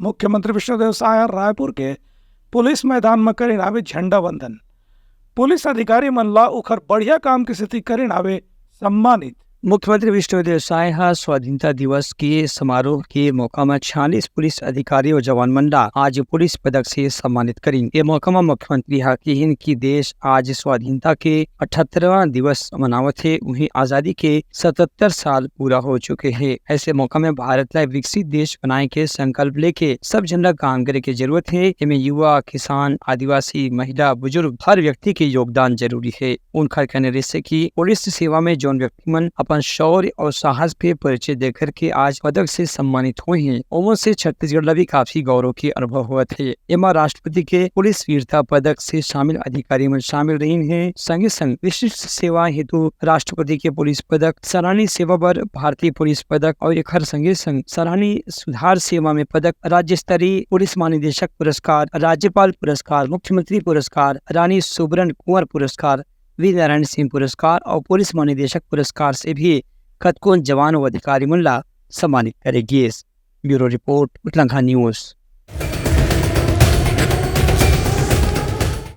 मुख्यमंत्री विष्णुदेव साय रायपुर के पुलिस मैदान में करीन आवे झंडा वंदन। पुलिस अधिकारी मन ला उखर बढ़िया काम की स्थिति करीन आवे सम्मानित। मुख्यमंत्री विष्णुदेव साय स्वाधीनता दिवस के समारोह के मौका में 46 पुलिस अधिकारी और जवान मंडा आज पुलिस पदक से सम्मानित करीन। ये मौका में मुख्यमंत्री कहिन कि देश आज स्वाधीनता के 78वां दिवस मनावत है, उन्हें आजादी के 77 साल पूरा हो चुके हैं। ऐसे मौका में भारत ला विकसित देश बनाए के संकल्प लेके सब झंडा काम करे के जरूरत है। इनमें युवा, किसान, आदिवासी, महिला, बुजुर्ग हर व्यक्ति के योगदान जरूरी है। उनका कहने रहते कि पुलिस सेवा में जौन व्यक्ति मन अपन शौर्य और साहस पे परिचय देकर के आज पदक से सम्मानित हुए हैं, उनमें से छत्तीसगढ़ भी काफी गौरव के अनुभव हुआ थे। एमा राष्ट्रपति के पुलिस वीरता पदक से शामिल अधिकारी में शामिल रही हैं। संगे संग विशिष्ट सेवा हेतु राष्ट्रपति के पुलिस पदक, सराहनीय सेवा पर भारतीय पुलिस पदक और एक हर संगे संग सराहनीय सुधार सेवा में पदक, राज्य स्तरीय पुलिस महानिदेशक पुरस्कार, राज्यपाल पुरस्कार, मुख्यमंत्री पुरस्कार, रानी सुबरन कुंवर पुरस्कार, वीर नारायण सिंह पुरस्कार और पुलिस महानिदेशक पुरस्कार से भी कतकों जवान व अधिकारी मुल्ला सम्मानित करेगी। ब्यूरो रिपोर्ट, उतलंघा न्यूज।